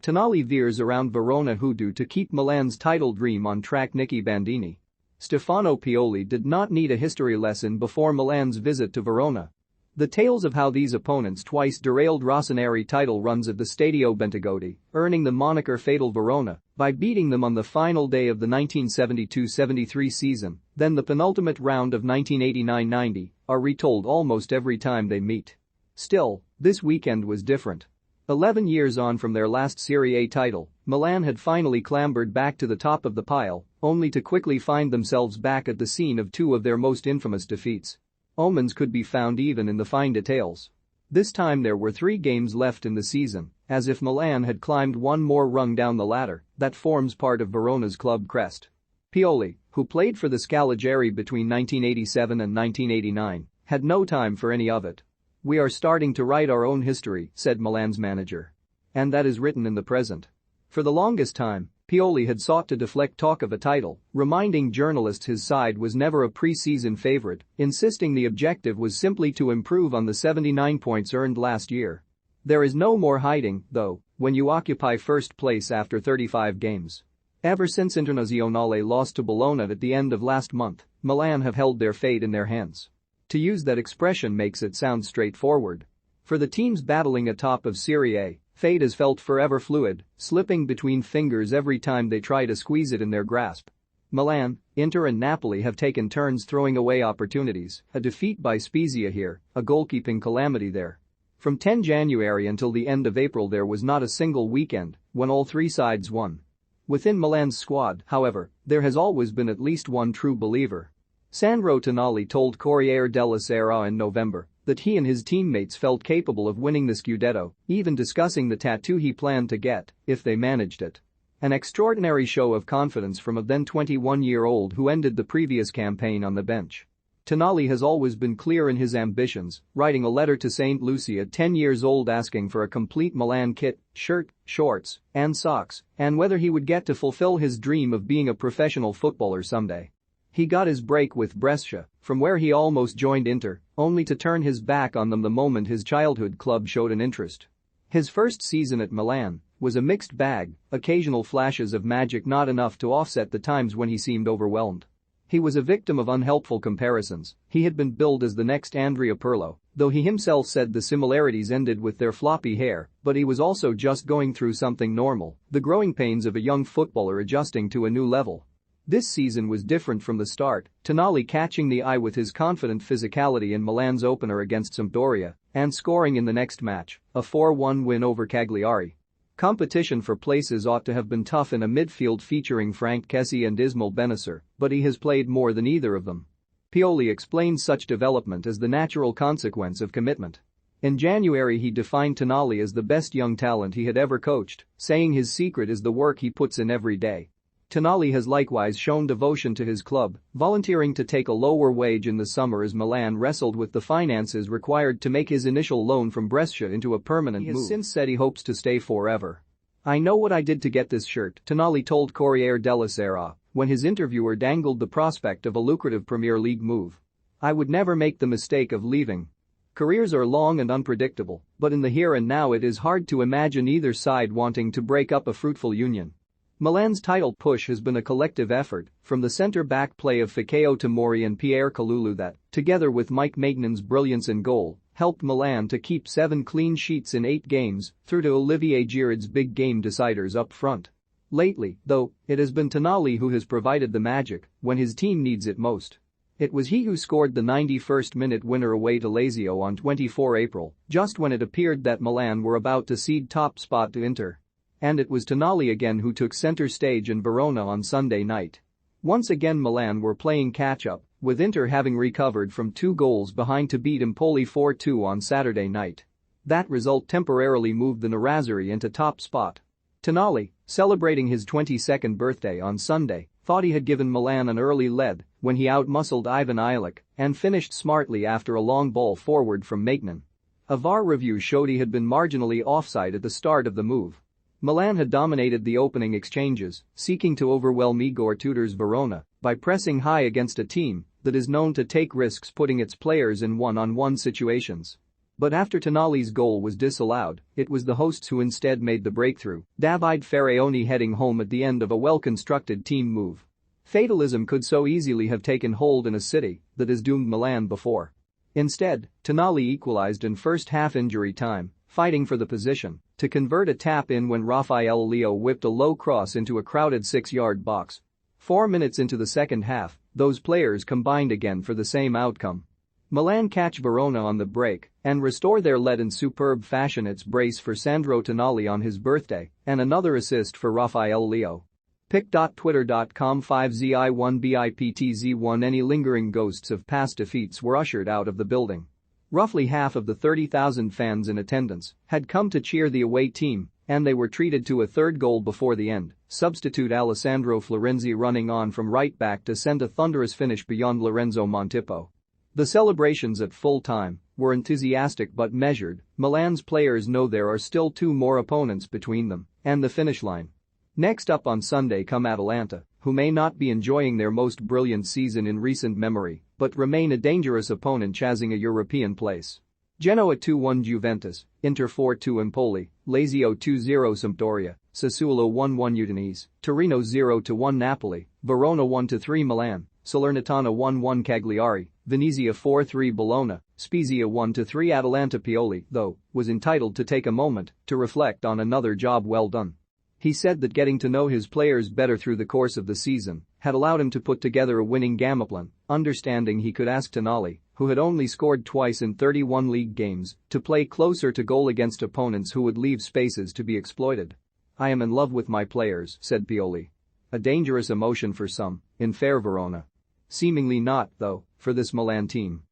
Tonali veers around Verona hoodoo to keep Milan's title dream on track. Nicky Bandini. Stefano Pioli did not need a history lesson before Milan's visit to Verona. The tales of how these opponents twice derailed Rossoneri title runs at the Stadio Bentegodi, earning the moniker Fatal Verona by beating them on the final day of the 1972-73 season, then the penultimate round of 1989-90, are retold almost every time they meet. Still, this weekend was different. 11 years on from their last Serie A title, Milan had finally clambered back to the top of the pile, only to quickly find themselves back at the scene of two of their most infamous defeats. Omens could be found even in the fine details. This time there were 3 games left in the season, as if Milan had climbed one more rung down the ladder that forms part of Verona's club crest. Pioli, who played for the Scalageri between 1987 and 1989, had no time for any of it. "We are starting to write our own history," said Milan's manager. And that is written in the present. For the longest time, Pioli had sought to deflect talk of a title, reminding journalists his side was never a pre-season favorite, insisting the objective was simply to improve on the 79 points earned last year. There is no more hiding, though, when you occupy first place after 35 games. Ever since Internazionale lost to Bologna at the end of last month, Milan have held their fate in their hands. To use that expression makes it sound straightforward. For the teams battling atop of Serie A, fate has felt forever fluid, slipping between fingers every time they try to squeeze it in their grasp. Milan, Inter and Napoli have taken turns throwing away opportunities, a defeat by Spezia here, a goalkeeping calamity there. From 10 January until the end of April there was not a single weekend when all 3 sides won. Within Milan's squad, however, there has always been at least one true believer. Sandro Tonali told Corriere della Sera in November that he and his teammates felt capable of winning the Scudetto, even discussing the tattoo he planned to get if they managed it. An extraordinary show of confidence from a then 21-year-old who ended the previous campaign on the bench. Tonali has always been clear in his ambitions, writing a letter to St. Lucy at 10 years old asking for a complete Milan kit, shirt, shorts, and socks, and whether he would get to fulfill his dream of being a professional footballer someday. He got his break with Brescia, from where he almost joined Inter, only to turn his back on them the moment his childhood club showed an interest. His first season at Milan was a mixed bag, occasional flashes of magic not enough to offset the times when he seemed overwhelmed. He was a victim of unhelpful comparisons. He had been billed as the next Andrea Pirlo, though he himself said the similarities ended with their floppy hair, but he was also just going through something normal, the growing pains of a young footballer adjusting to a new level. This season was different from the start, Tonali catching the eye with his confident physicality in Milan's opener against Sampdoria and scoring in the next match, a 4-1 win over Cagliari. Competition for places ought to have been tough in a midfield featuring Frank Kessie and Ismail Bennacer, but he has played more than either of them. Pioli explains such development as the natural consequence of commitment. In January he defined Tonali as the best young talent he had ever coached, saying his secret is the work he puts in every day. Tonali has likewise shown devotion to his club, volunteering to take a lower wage in the summer as Milan wrestled with the finances required to make his initial loan from Brescia into a permanent move. He has since said he hopes to stay forever. "I know what I did to get this shirt," Tonali told Corriere della Sera when his interviewer dangled the prospect of a lucrative Premier League move. "I would never make the mistake of leaving. Careers are long and unpredictable, but in the here and now it is hard to imagine either side wanting to break up a fruitful union." Milan's title push has been a collective effort, from the centre-back play of Fikayo Tomori and Pierre Kalulu that, together with Mike Maignin's brilliance in goal, helped Milan to keep 7 clean sheets in 8 games, through to Olivier Giroud's big game deciders up front. Lately, though, it has been Tonali who has provided the magic when his team needs it most. It was he who scored the 91st-minute winner away to Lazio on 24 April, just when it appeared that Milan were about to cede top spot to Inter. And it was Tonali again who took center stage in Verona on Sunday night. Once again Milan were playing catch-up, with Inter having recovered from 2 goals behind to beat Empoli 4-2 on Saturday night. That result temporarily moved the Nerazzurri into top spot. Tonali, celebrating his 22nd birthday on Sunday, thought he had given Milan an early lead when he outmuscled Ivan Ilic and finished smartly after a long ball forward from Maignan. A VAR review showed he had been marginally offside at the start of the move. Milan had dominated the opening exchanges, seeking to overwhelm Igor Tudor's Verona by pressing high against a team that is known to take risks putting its players in one-on-one situations. But after Tonali's goal was disallowed, it was the hosts who instead made the breakthrough, Davide Ferraioni heading home at the end of a well-constructed team move. Fatalism could so easily have taken hold in a city that has doomed Milan before. Instead, Tonali equalized in first-half injury time, fighting for the position to convert a tap-in when Rafael Leo whipped a low cross into a crowded 6-yard box. 4 minutes into the second half, those players combined again for the same outcome. Milan catch Verona on the break and restore their lead in superb fashion. It's brace for Sandro Tonali on his birthday and another assist for Rafael Leo. Pic.twitter.com 5zi1biptz1 Any lingering ghosts of past defeats were ushered out of the building. Roughly half of the 30,000 fans in attendance had come to cheer the away team, and they were treated to a third goal before the end, substitute Alessandro Florenzi running on from right back to send a thunderous finish beyond Lorenzo Montippo. The celebrations at full time were enthusiastic but measured. Milan's players know there are still 2 more opponents between them and the finish line. Next up on Sunday come Atalanta, who may not be enjoying their most brilliant season in recent memory, but remain a dangerous opponent chasing a European place. Genoa 2-1 Juventus, Inter 4-2 Empoli, Lazio 2-0 Sampdoria, Sassuolo 1-1 Udinese, Torino 0-1 Napoli, Verona 1-3 Milan, Salernitana 1-1 Cagliari, Venezia 4-3 Bologna, Spezia 1-3 Atalanta. Pioli, though, was entitled to take a moment to reflect on another job well done. He said that getting to know his players better through the course of the season had allowed him to put together a winning gameplan, understanding he could ask Tonali, who had only scored twice in 31 league games, to play closer to goal against opponents who would leave spaces to be exploited. "I am in love with my players," said Pioli. A dangerous emotion for some, in fair Verona. Seemingly not, though, for this Milan team.